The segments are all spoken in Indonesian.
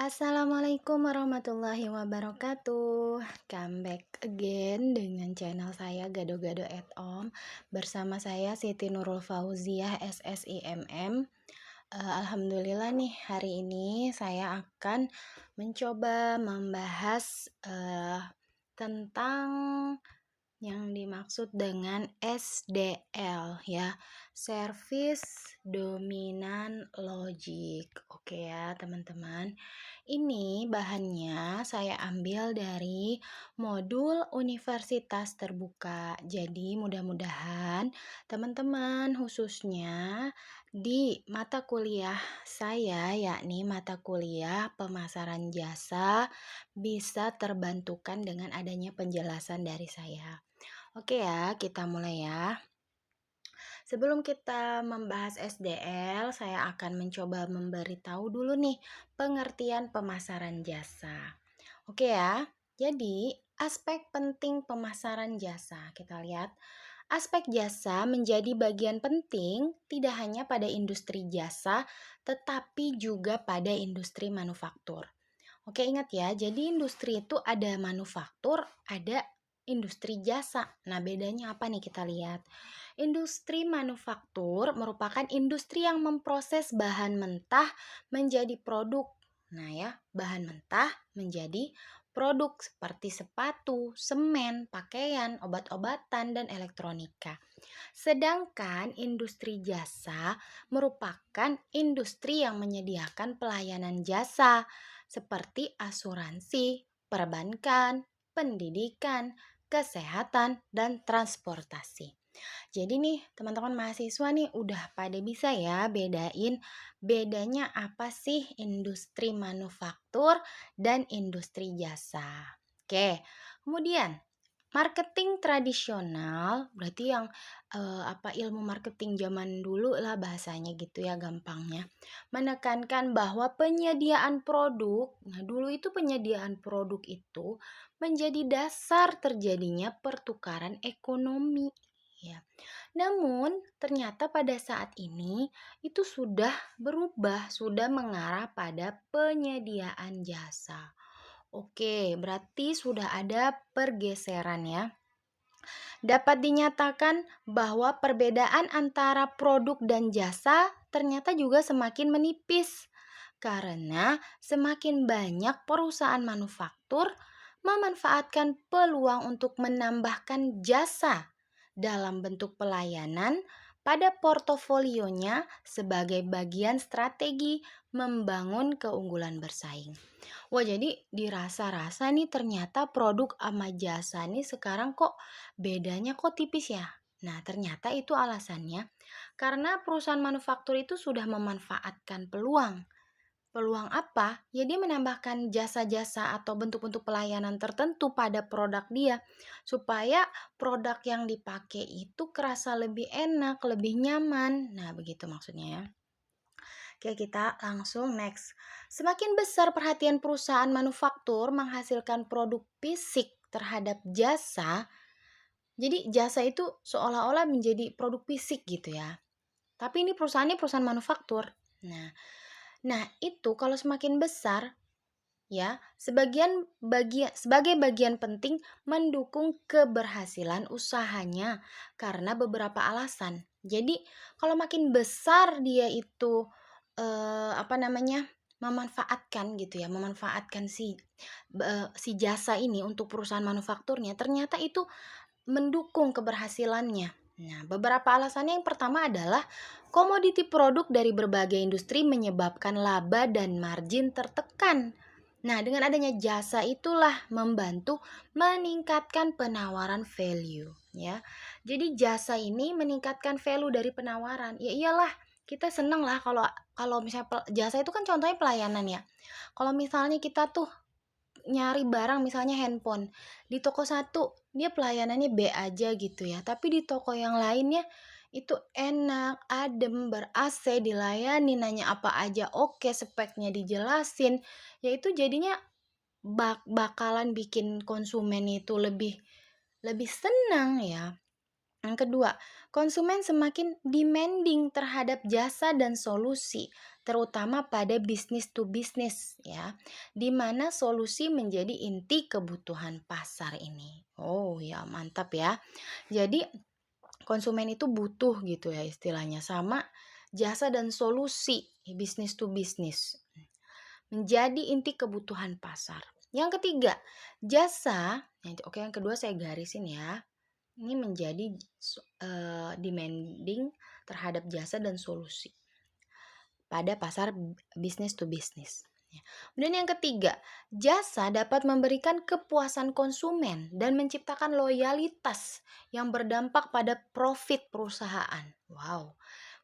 Assalamualaikum warahmatullahi wabarakatuh. Come back again dengan channel saya Gado-Gado at Om. Bersama saya Siti Nurul Fauziah SSIMM. Alhamdulillah nih hari ini saya akan mencoba membahas tentang yang dimaksud dengan SDL ya, Service Dominant Logic. Oke ya, teman-teman. Ini bahannya saya ambil dari modul Universitas Terbuka. Jadi, mudah-mudahan teman-teman khususnya di mata kuliah saya, yakni mata kuliah pemasaran jasa, bisa terbantukan dengan adanya penjelasan dari saya. Oke ya, kita mulai ya. Sebelum kita membahas SDL, saya akan mencoba memberitahu dulu nih pengertian pemasaran jasa. Oke ya, jadi aspek penting pemasaran jasa. Kita lihat, aspek jasa menjadi bagian penting tidak hanya pada industri jasa, tetapi juga pada industri manufaktur. Oke, ingat ya, jadi industri itu ada manufaktur, ada industri jasa. Nah, bedanya apa nih kita lihat? Industri manufaktur merupakan industri yang memproses bahan mentah menjadi produk. Nah ya, bahan mentah menjadi produk seperti sepatu, semen, pakaian, obat-obatan, dan elektronika. Sedangkan industri jasa merupakan industri yang menyediakan pelayanan jasa seperti asuransi, perbankan, pendidikan, kesehatan, dan transportasi. Jadi nih teman-teman mahasiswa nih udah pada bisa ya bedain bedanya apa sih industri manufaktur dan industri jasa. Oke, kemudian marketing tradisional berarti yang ilmu marketing zaman dulu lah bahasanya gitu ya gampangnya. Menekankan bahwa penyediaan produk, nah dulu itu penyediaan produk itu menjadi dasar terjadinya pertukaran ekonomi. Ya. Namun ternyata pada saat ini itu sudah berubah, sudah mengarah pada penyediaan jasa. Oke, berarti sudah ada pergeseran ya. Dapat dinyatakan bahwa perbedaan antara produk dan jasa ternyata juga semakin menipis karena semakin banyak perusahaan manufaktur memanfaatkan peluang untuk menambahkan jasa dalam bentuk pelayanan pada portofolionya sebagai bagian strategi membangun keunggulan bersaing. Wah, jadi dirasa-rasa nih ternyata produk sama jasa nih sekarang kok bedanya kok tipis ya. Nah, ternyata itu alasannya karena perusahaan manufaktur itu sudah memanfaatkan peluang. Peluang apa? Ya dia menambahkan jasa-jasa atau bentuk-bentuk pelayanan tertentu pada produk dia supaya produk yang dipakai itu kerasa lebih enak, lebih nyaman. Nah, begitu maksudnya ya. Oke, kita langsung next. Semakin besar perhatian perusahaan manufaktur menghasilkan produk fisik terhadap jasa, jadi jasa itu seolah-olah menjadi produk fisik gitu ya. Tapi ini perusahaannya perusahaan manufaktur. Nah, itu kalau semakin besar ya, sebagai bagian penting mendukung keberhasilan usahanya karena beberapa alasan. Jadi, kalau makin besar dia itu memanfaatkan gitu ya, memanfaatkan si jasa ini untuk perusahaan manufakturnya, ternyata itu mendukung keberhasilannya. Nah, beberapa alasannya yang pertama adalah komoditi produk dari berbagai industri menyebabkan laba dan margin tertekan. Nah, dengan adanya jasa itulah membantu meningkatkan penawaran value, ya. Jadi jasa ini meningkatkan value dari penawaran. Ya iyalah, kita seneng lah kalau kalau misalnya jasa itu kan contohnya pelayanan ya. Kalau misalnya kita tuh nyari barang misalnya handphone di toko satu dia pelayanannya B aja gitu ya, tapi di toko yang lainnya itu enak, adem, ber-AC, dilayani, nanya apa aja oke, speknya dijelasin, ya itu jadinya bakalan bikin konsumen itu lebih lebih senang ya. Yang kedua, konsumen semakin demanding terhadap jasa dan solusi, terutama pada business to business ya, di mana solusi menjadi inti kebutuhan pasar ini. Oh ya, mantap ya. Jadi konsumen itu butuh gitu ya istilahnya sama jasa dan solusi business to business menjadi inti kebutuhan pasar. Yang ketiga, jasa. Oke, yang kedua saya garisin ya. Ini menjadi demanding terhadap jasa dan solusi pada pasar business to business. Kemudian yang ketiga, jasa dapat memberikan kepuasan konsumen dan menciptakan loyalitas yang berdampak pada profit perusahaan. Wow,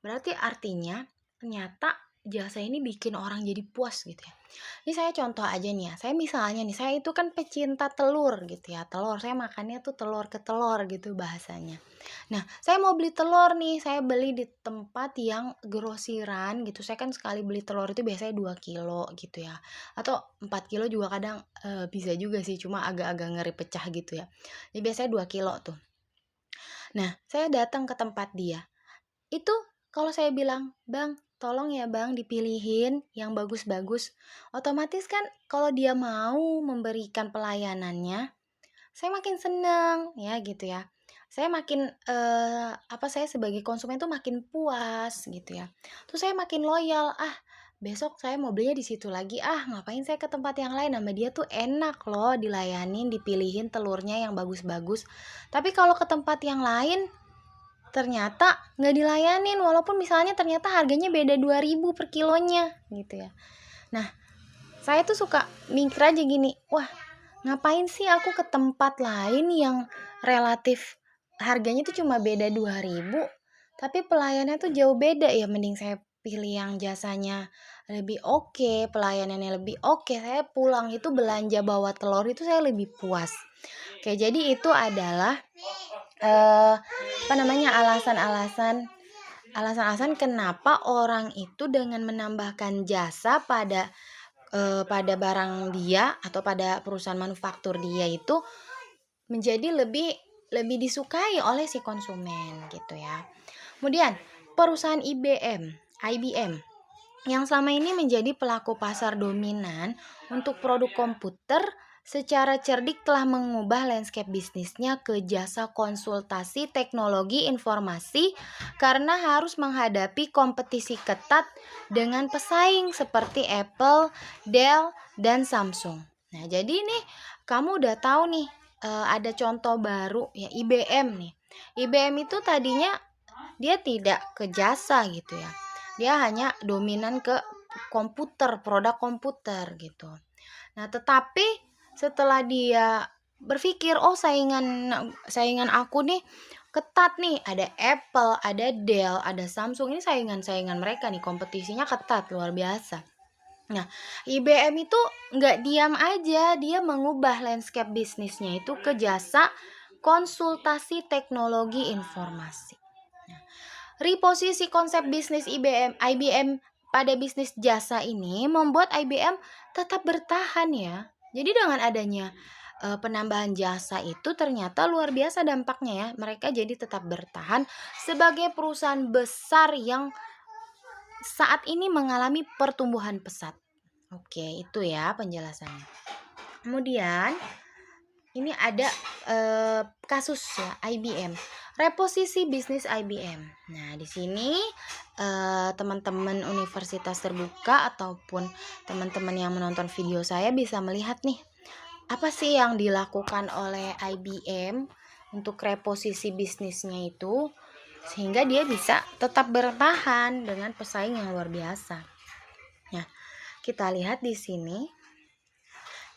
berarti artinya ternyata jasa ini bikin orang jadi puas gitu ya. Ini saya contoh aja nih ya. Saya misalnya nih, saya itu kan pecinta telur gitu ya. Telur, saya makannya tuh telur ke telur gitu bahasanya. Nah, saya mau beli telur nih, saya beli di tempat yang grosiran gitu. Saya kan sekali beli telur itu biasanya 2 kilo gitu ya. Atau 4 kilo juga kadang bisa juga sih, cuma agak-agak ngeri pecah gitu ya. Jadi biasanya 2 kilo tuh. Nah, saya datang ke tempat dia. Itu kalau saya bilang, "Bang, tolong ya Bang dipilihin yang bagus-bagus." Otomatis kan kalau dia mau memberikan pelayanannya, saya makin seneng ya gitu ya. Saya makin saya sebagai konsumen tuh makin puas gitu ya. Terus saya makin loyal, besok saya mau belinya di situ lagi, ngapain saya ke tempat yang lain, nama dia tuh enak loh dilayanin, dipilihin telurnya yang bagus-bagus. Tapi kalau ke tempat yang lain ternyata nggak dilayanin, walaupun misalnya ternyata harganya beda 2.000 per kilonya gitu ya. Nah, saya tuh suka mikir aja gini, wah ngapain sih aku ke tempat lain yang relatif harganya tuh cuma beda 2.000, tapi pelayanannya tuh jauh beda ya, mending saya pilih yang jasanya lebih oke, pelayanannya lebih oke, saya pulang itu belanja bawa telur itu saya lebih puas. Oke, jadi itu adalah alasan-alasan kenapa orang itu dengan menambahkan jasa pada barang dia atau pada perusahaan manufaktur dia itu menjadi lebih lebih disukai oleh si konsumen gitu ya. Kemudian perusahaan IBM yang selama ini menjadi pelaku pasar dominan untuk produk komputer secara cerdik telah mengubah landscape bisnisnya ke jasa konsultasi teknologi informasi karena harus menghadapi kompetisi ketat dengan pesaing seperti Apple, Dell, dan Samsung. Nah, jadi nih kamu udah tahu nih ada contoh baru ya IBM nih. IBM itu tadinya dia tidak ke jasa gitu ya. Dia hanya dominan ke komputer, produk komputer gitu. Nah, tetapi setelah dia berpikir, oh saingan aku nih ketat nih, ada Apple, ada Dell, ada Samsung, ini saingan mereka nih, kompetisinya ketat luar biasa. Nah, IBM itu nggak diam aja, dia mengubah landscape bisnisnya itu ke jasa konsultasi teknologi informasi. Reposisi konsep bisnis IBM pada bisnis jasa ini membuat IBM tetap bertahan ya. Jadi dengan adanya penambahan jasa itu ternyata luar biasa dampaknya ya. Mereka jadi tetap bertahan sebagai perusahaan besar yang saat ini mengalami pertumbuhan pesat. Oke, itu ya penjelasannya. Kemudian ini ada kasus ya IBM, reposisi bisnis IBM. Nah, di sini teman-teman universitas terbuka ataupun teman-teman yang menonton video saya bisa melihat nih, apa sih yang dilakukan oleh IBM untuk reposisi bisnisnya itu sehingga dia bisa tetap bertahan dengan pesaing yang luar biasa. Nah, kita lihat di sini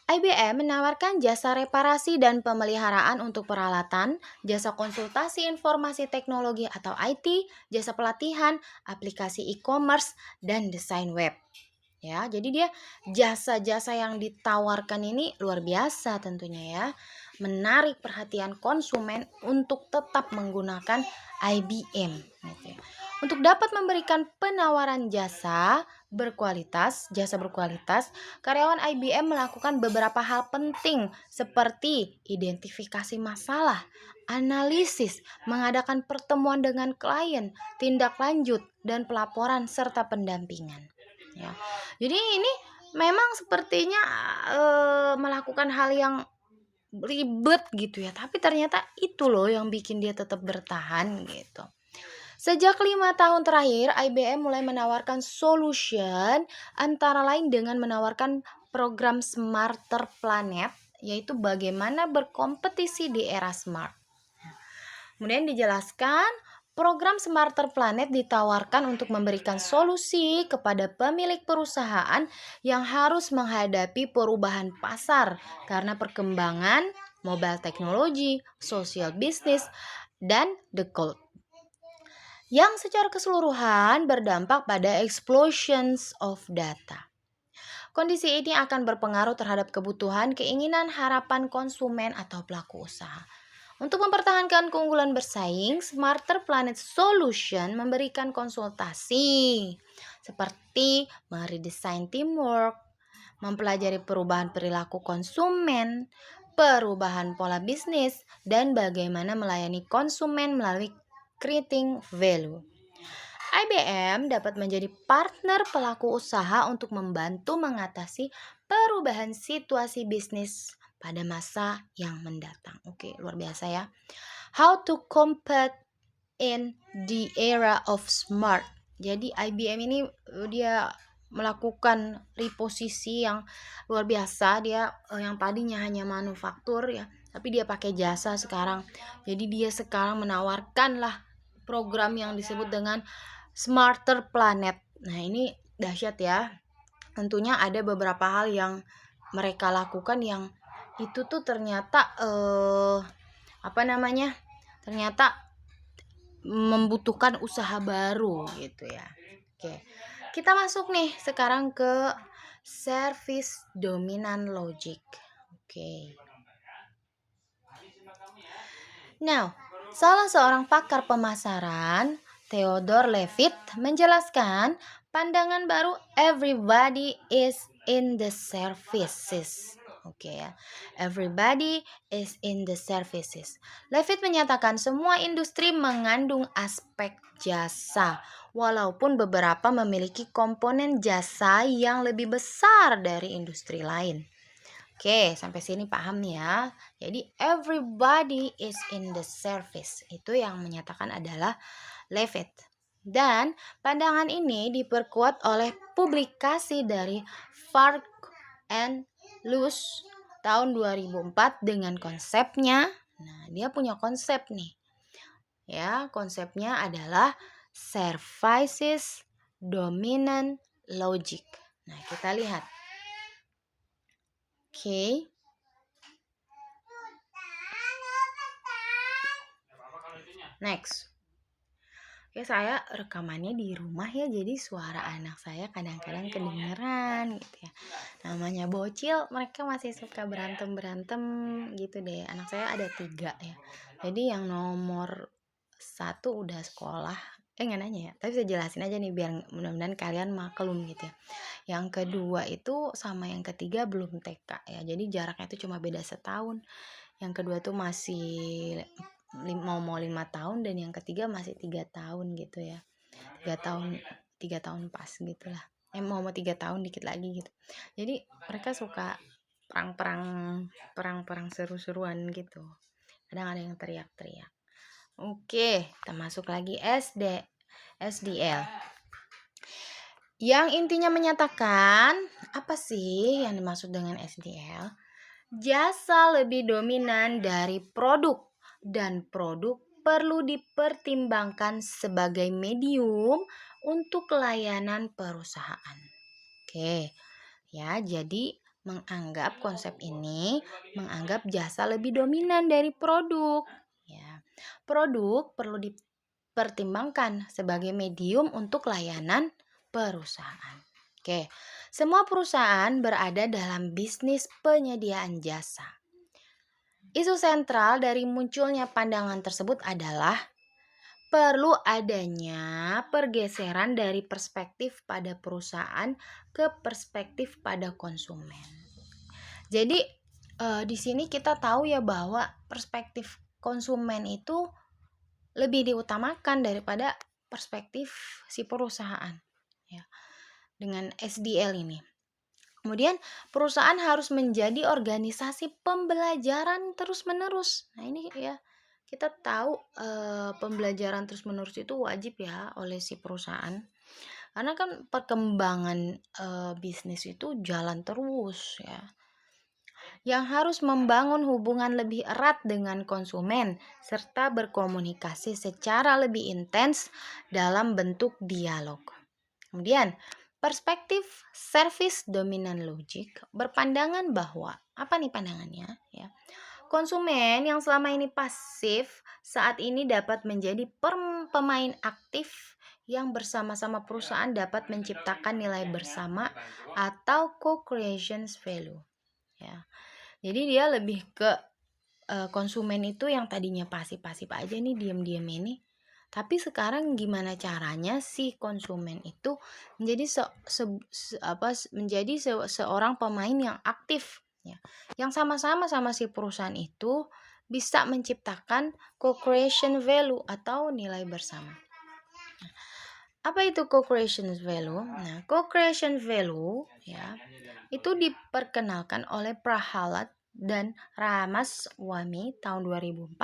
IBM menawarkan jasa reparasi dan pemeliharaan untuk peralatan, jasa konsultasi informasi teknologi atau IT, jasa pelatihan, aplikasi e-commerce, dan desain web. Ya, jadi dia jasa-jasa yang ditawarkan ini luar biasa tentunya ya. Menarik perhatian konsumen untuk tetap menggunakan IBM. Gitu ya. Untuk dapat memberikan penawaran jasa, jasa berkualitas, karyawan IBM melakukan beberapa hal penting seperti identifikasi masalah, analisis, mengadakan pertemuan dengan klien, tindak lanjut, dan pelaporan serta pendampingan. Ya. Jadi ini memang sepertinya melakukan hal yang ribet gitu ya, tapi ternyata itu loh yang bikin dia tetap bertahan gitu. Sejak 5 tahun terakhir, IBM mulai menawarkan solution antara lain dengan menawarkan program Smarter Planet, yaitu bagaimana berkompetisi di era smart. Kemudian dijelaskan, program Smarter Planet ditawarkan untuk memberikan solusi kepada pemilik perusahaan yang harus menghadapi perubahan pasar karena perkembangan mobile technology, social business, dan the cloud, yang secara keseluruhan berdampak pada explosions of data. Kondisi ini akan berpengaruh terhadap kebutuhan, keinginan, harapan konsumen atau pelaku usaha. Untuk mempertahankan keunggulan bersaing, Smarter Planet Solution memberikan konsultasi seperti meredesain teamwork, mempelajari perubahan perilaku konsumen, perubahan pola bisnis, dan bagaimana melayani konsumen melalui creating value. IBM dapat menjadi partner pelaku usaha untuk membantu mengatasi perubahan situasi bisnis pada masa yang mendatang. Oke, luar biasa ya. How to compete in the era of smart. Jadi IBM ini dia melakukan reposisi yang luar biasa. Dia yang tadinya hanya manufaktur ya, tapi dia pakai jasa sekarang. Jadi dia sekarang menawarkan lah program yang disebut dengan Smarter Planet. Nah, ini dahsyat ya. Tentunya ada beberapa hal yang mereka lakukan yang itu tuh ternyata ternyata membutuhkan usaha baru gitu ya. Oke. Kita masuk nih sekarang ke service dominant logic. Oke. Now, salah seorang pakar pemasaran, Theodore Levitt, menjelaskan pandangan baru everybody is in the services. Oke ya, everybody is in the services. Levitt menyatakan semua industri mengandung aspek jasa, walaupun beberapa memiliki komponen jasa yang lebih besar dari industri lain. Oke, sampai sini paham nih ya. Jadi everybody is in the service. Itu yang menyatakan adalah Levitt. Dan pandangan ini diperkuat oleh publikasi dari Fark and Luce tahun 2004 dengan konsepnya. Nah, dia punya konsep nih. Ya, konsepnya adalah services dominant logic. Nah, kita lihat. Oke. Next. Ya, saya rekamannya di rumah ya, jadi suara anak saya kadang-kadang kedengeran gitu ya. Namanya bocil, mereka masih suka berantem-berantem gitu deh. Anak saya ada 3 ya. Jadi yang nomor 1 udah sekolah. Nggak nanya ya, tapi saya jelasin aja nih biar mudah-mudahan kalian maklum gitu ya. Yang kedua itu sama yang ketiga belum TK ya. Jadi jaraknya itu cuma beda setahun. Yang kedua tuh masih mau 5 tahun dan yang ketiga masih 3 tahun gitu ya. 3 tahun pas gitulah. Mau 3 tahun dikit lagi gitu. Jadi mereka suka perang seru-seruan gitu. Kadang ada yang teriak-teriak. Oke, kita masuk lagi SDL. Yang intinya menyatakan apa sih yang dimaksud dengan SDL? Jasa lebih dominan dari produk dan produk perlu dipertimbangkan sebagai medium untuk layanan perusahaan. Oke, ya jadi menganggap konsep ini menganggap jasa lebih dominan dari produk. Ya, produk perlu dipertimbangkan sebagai medium untuk layanan perusahaan. Oke, semua perusahaan berada dalam bisnis penyediaan jasa. Isu sentral dari munculnya pandangan tersebut adalah perlu adanya pergeseran dari perspektif pada perusahaan ke perspektif pada konsumen. Jadi di sini kita tahu ya bahwa perspektif konsumen itu lebih diutamakan daripada perspektif si perusahaan ya dengan SDL ini. Kemudian perusahaan harus menjadi organisasi pembelajaran terus-menerus. Nah, ini ya kita tahu pembelajaran terus-menerus itu wajib ya oleh si perusahaan. Karena kan perkembangan bisnis itu jalan terus ya. Yang harus membangun hubungan lebih erat dengan konsumen serta berkomunikasi secara lebih intens dalam bentuk dialog. Kemudian, perspektif service dominant logic berpandangan bahwa apa nih pandangannya ya? Konsumen yang selama ini pasif saat ini dapat menjadi pemain aktif yang bersama-sama perusahaan dapat menciptakan nilai bersama atau co-creation value ya. Jadi dia lebih ke konsumen itu yang tadinya pasif-pasif aja nih, diam-diam ini. Tapi sekarang gimana caranya si konsumen itu menjadi seorang pemain yang aktif ya. Yang sama-sama sama si perusahaan itu bisa menciptakan co-creation value atau nilai bersama. Apa itu co-creation value? Nah, co-creation value ya itu diperkenalkan oleh Prahalad dan Ramaswamy tahun 2004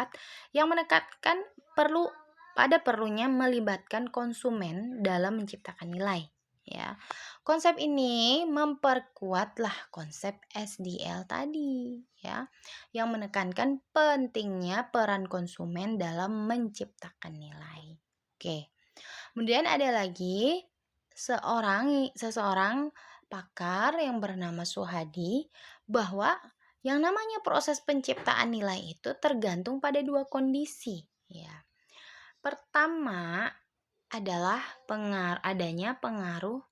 yang menekankan perlunya melibatkan konsumen dalam menciptakan nilai ya. Konsep ini memperkuatlah konsep SDL tadi ya, yang menekankan pentingnya peran konsumen dalam menciptakan nilai. Oke. Kemudian ada lagi seseorang pakar yang bernama Suhadi bahwa yang namanya proses penciptaan nilai itu tergantung pada dua kondisi ya. Pertama adalah adanya pengaruh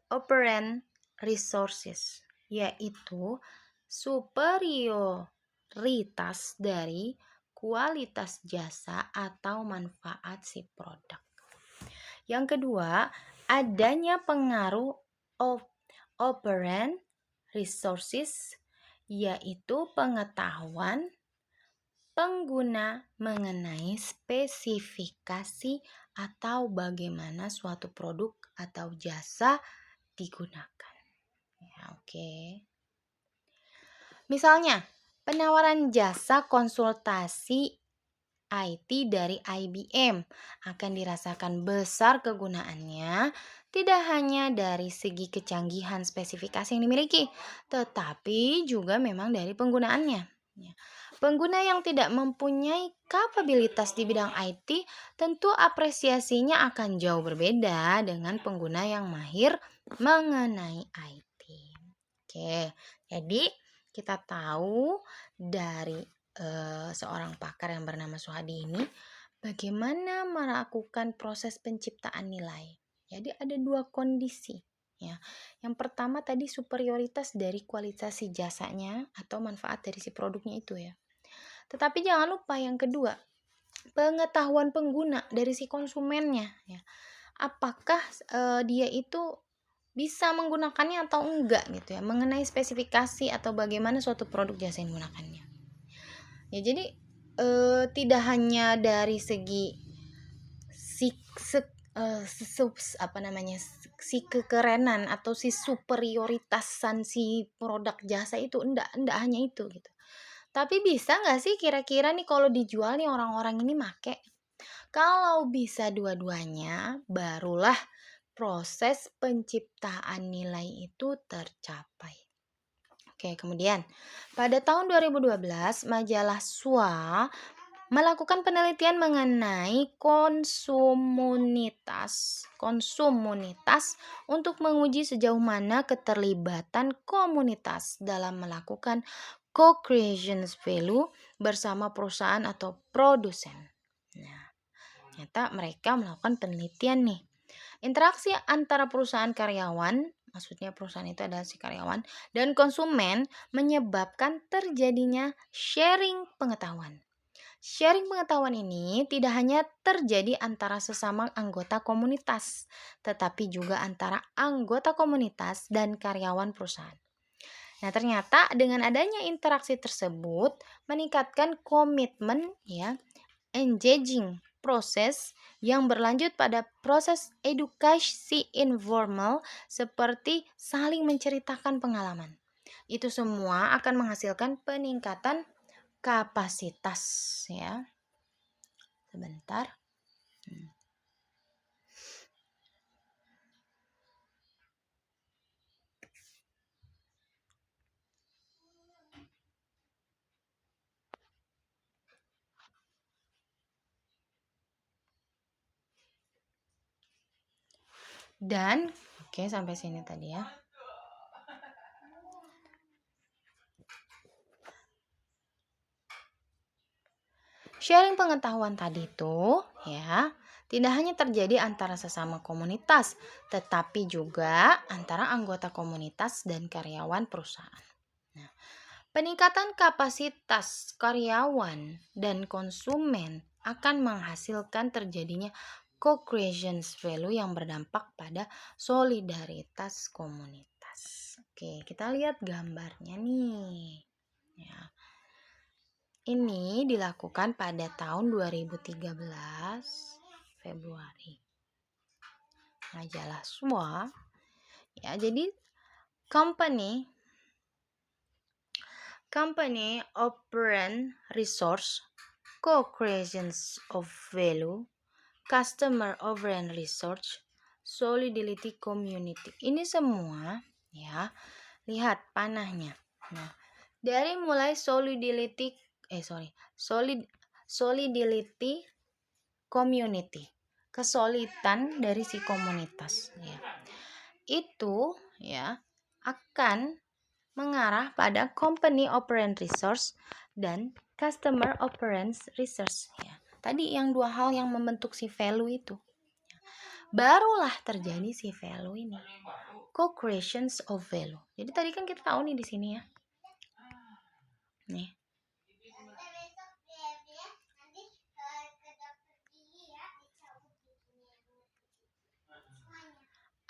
operant resources, yaitu superioritas dari kualitas jasa atau manfaat si produk. Yang kedua, adanya pengaruh operant resources, yaitu pengetahuan pengguna mengenai spesifikasi atau bagaimana suatu produk atau jasa digunakan. Ya, oke. Misalnya, penawaran jasa konsultasi IT dari IBM akan dirasakan besar kegunaannya tidak hanya dari segi kecanggihan spesifikasi yang dimiliki, tetapi juga memang dari penggunaannya. Pengguna yang tidak mempunyai kapabilitas di bidang IT tentu apresiasinya akan jauh berbeda dengan pengguna yang mahir mengenai IT. Oke, jadi kita tahu dari seorang pakar yang bernama Suhadi ini bagaimana melakukan proses penciptaan nilai. Jadi ada dua kondisi ya. Yang pertama tadi superioritas dari kualitas si jasanya atau manfaat dari si produknya itu ya. Tetapi jangan lupa yang kedua, pengetahuan pengguna dari si konsumennya ya. Apakah dia itu bisa menggunakannya atau enggak gitu ya, mengenai spesifikasi atau bagaimana suatu produk jasa yang menggunakannya. Ya jadi tidak hanya dari segi si kekerenan atau si superioritasan si produk jasa itu enggak hanya itu gitu. Tapi bisa nggak sih kira-kira nih kalau dijual nih orang-orang ini make? Kalau bisa dua-duanya, barulah proses penciptaan nilai itu tercapai. Oke, kemudian pada tahun 2012 majalah SWA melakukan penelitian mengenai konsumunitas untuk menguji sejauh mana keterlibatan komunitas dalam melakukan co-creation value bersama perusahaan atau produsen. Nah, ternyata mereka melakukan penelitian nih. Interaksi antara perusahaan karyawan maksudnya perusahaan itu adalah si karyawan, dan konsumen menyebabkan terjadinya sharing pengetahuan. Sharing pengetahuan ini tidak hanya terjadi antara sesama anggota komunitas, tetapi juga antara anggota komunitas dan karyawan perusahaan. Nah, ternyata dengan adanya interaksi tersebut meningkatkan komitmen ya, engaging proses yang berlanjut pada proses edukasi informal seperti saling menceritakan pengalaman. Itu semua akan menghasilkan peningkatan kapasitas ya. Sebentar. Dan oke, sampai sini tadi ya. Sharing pengetahuan tadi itu ya, tidak hanya terjadi antara sesama komunitas, tetapi juga antara anggota komunitas dan karyawan perusahaan. Nah, peningkatan kapasitas karyawan dan konsumen akan menghasilkan terjadinya co-creation value yang berdampak pada solidaritas komunitas. Oke, kita lihat gambarnya nih. Ya. Ini dilakukan pada tahun 2013 Februari. Majalah SWA. Ya, jadi company operate resource, co-creations of value, customer operate research, solidarity community. Ini semua ya, lihat panahnya. Nah, dari mulai solidity community, kesolidan dari si komunitas ya. Itu ya akan mengarah pada company operant resource dan customer operant research ya. Tadi yang dua hal yang membentuk si value itu. Barulah terjadi si value ini. Co-creations of value. Jadi tadi kan kita tahu nih di sini ya. Nih.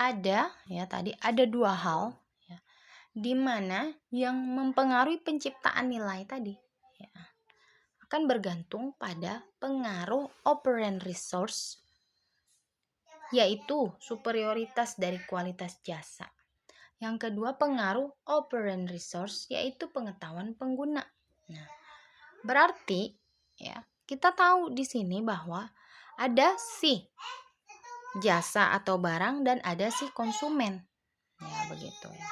Ada dua hal ya, di mana yang mempengaruhi penciptaan nilai tadi ya, akan bergantung pada pengaruh operant resource, yaitu superioritas dari kualitas jasa. Yang kedua, pengaruh operant resource, yaitu pengetahuan pengguna. Nah, berarti ya, kita tahu di sini bahwa ada si jasa atau barang dan ada si konsumen. Ya, begitu ya.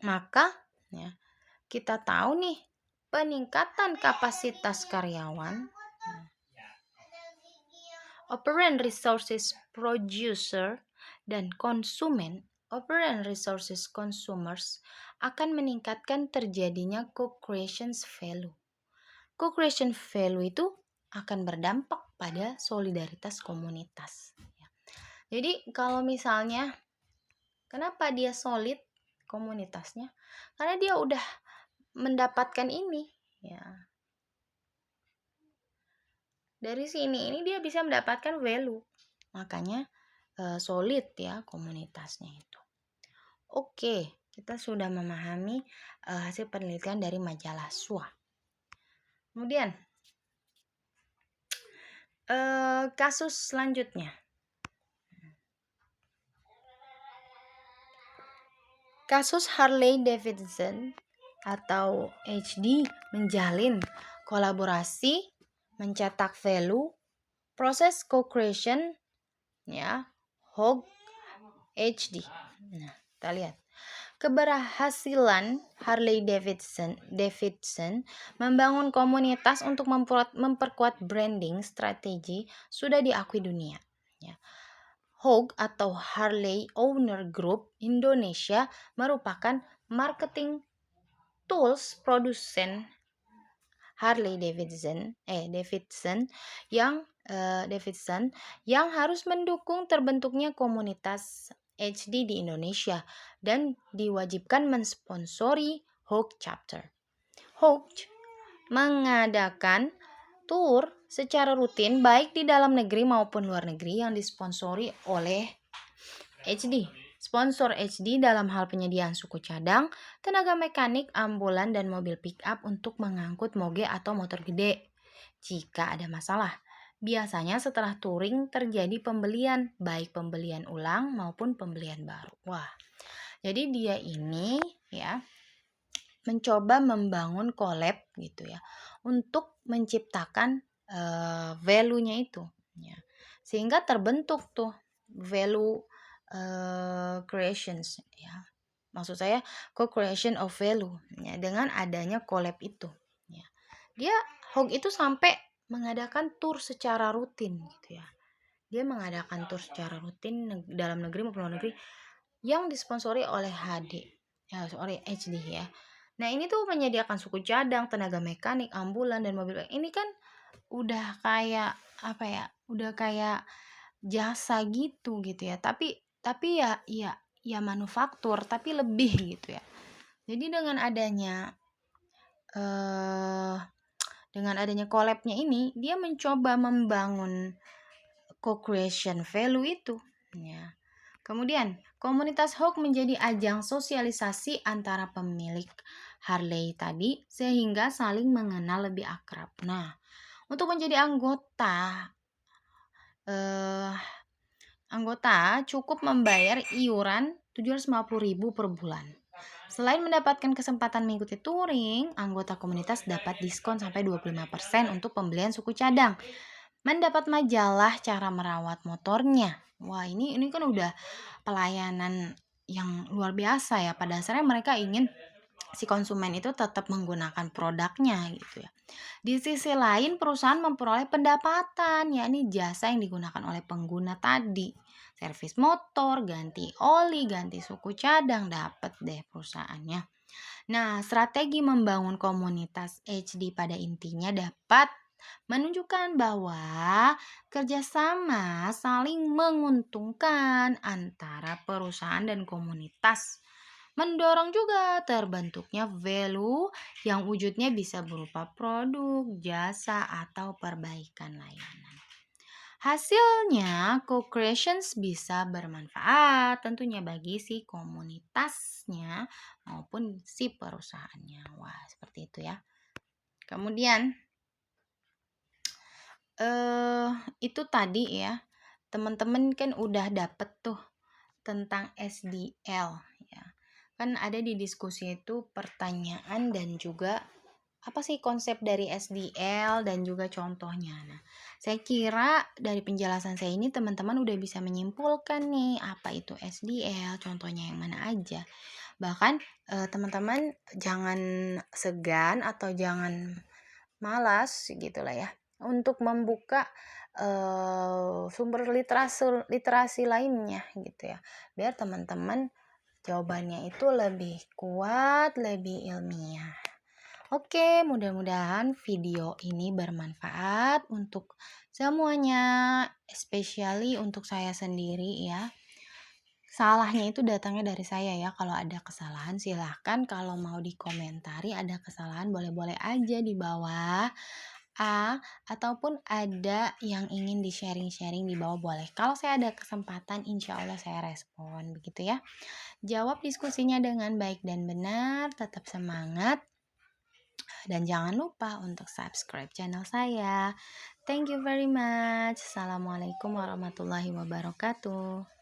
Maka ya, kita tahu nih peningkatan kapasitas karyawan, operant resources producer dan konsumen, operant resources consumers akan meningkatkan terjadinya co-creation value. Co-creation value itu akan berdampak pada solidaritas komunitas. Jadi kalau misalnya kenapa dia solid komunitasnya? Karena dia udah mendapatkan ini ya. Dari sini ini dia bisa mendapatkan value. Makanya solid ya komunitasnya itu. Oke, kita sudah memahami hasil penelitian dari majalah SWA. Kemudian kasus selanjutnya. Kasus Harley Davidson atau HD menjalin kolaborasi, mencetak value, proses co-creation ya, Hog HD. Nah, kita lihat. Keberhasilan Harley Davidson membangun komunitas untuk memperkuat branding strategi sudah diakui dunia. Ya. Hog atau Harley Owner Group Indonesia merupakan marketing tools produsen Harley Davidson yang harus mendukung terbentuknya komunitas HD di Indonesia dan diwajibkan mensponsori Hook Chapter. Hook mengadakan tur secara rutin baik di dalam negeri maupun luar negeri yang disponsori oleh HD. Sponsor HD dalam hal penyediaan suku cadang, tenaga mekanik, ambulan, dan mobil pick-up untuk mengangkut moge atau motor gede. Jika ada masalah, biasanya setelah touring terjadi pembelian, baik pembelian ulang maupun pembelian baru. Wah, jadi dia ini ya mencoba membangun collab gitu ya untuk menciptakan value-nya itu ya. Sehingga terbentuk tuh value creations ya. Maksud saya co-creation of value ya, dengan adanya collab itu ya. Dia Hog itu sampai mengadakan tour secara rutin gitu ya. Dia mengadakan tour secara rutin dalam negeri maupun luar negeri yang disponsori oleh oleh HD ya. Nah, ini tuh menyediakan suku cadang, tenaga mekanik, ambulan, dan mobil. Ini kan udah kayak apa ya? Udah kayak jasa gitu ya. Tapi ya manufaktur, tapi lebih gitu ya. Jadi dengan adanya collab-nya ini, dia mencoba membangun co-creation value itu ya. Kemudian, komunitas Hawk menjadi ajang sosialisasi antara pemilik Harley tadi sehingga saling mengenal lebih akrab. Nah, untuk menjadi anggota cukup membayar iuran 750.000 per bulan. Selain mendapatkan kesempatan mengikuti touring, anggota komunitas dapat diskon sampai 25% untuk pembelian suku cadang. Mendapat majalah cara merawat motornya. Wah, ini kan udah pelayanan yang luar biasa ya. Pada dasarnya mereka ingin si konsumen itu tetap menggunakan produknya gitu ya. Di sisi lain perusahaan memperoleh pendapatan, yakni jasa yang digunakan oleh pengguna tadi. Servis motor, ganti oli, ganti suku cadang, dapat deh perusahaannya. Nah, strategi membangun komunitas HD pada intinya dapat menunjukkan bahwa kerjasama saling menguntungkan antara perusahaan dan komunitas. Mendorong juga terbentuknya value yang wujudnya bisa berupa produk, jasa, atau perbaikan layanan. Hasilnya, co-creations bisa bermanfaat tentunya bagi si komunitasnya maupun si perusahaannya. Wah, seperti itu ya. Kemudian, itu tadi ya, teman-teman kan udah dapet tuh tentang SDL ya. Kan ada di diskusi itu pertanyaan dan juga apa sih konsep dari SDL dan juga contohnya. Nah, saya kira dari penjelasan saya ini teman-teman udah bisa menyimpulkan nih apa itu SDL, contohnya yang mana aja. Bahkan teman-teman jangan segan atau jangan malas gitu lah ya untuk membuka sumber literasi lainnya gitu ya. Biar teman-teman jawabannya itu lebih kuat, lebih ilmiah. Oke, mudah-mudahan video ini bermanfaat untuk semuanya, especially untuk saya sendiri ya. Salahnya itu datangnya dari saya ya. Kalau ada kesalahan silahkan, kalau mau dikomentari ada kesalahan boleh-boleh aja di bawah. Ataupun ada yang ingin di sharing-sharing di bawah boleh. Kalau saya ada kesempatan insya Allah saya respon begitu ya. Jawab diskusinya dengan baik dan benar, tetap semangat. Dan jangan lupa untuk subscribe channel saya. Thank you very much. Assalamualaikum warahmatullahi wabarakatuh.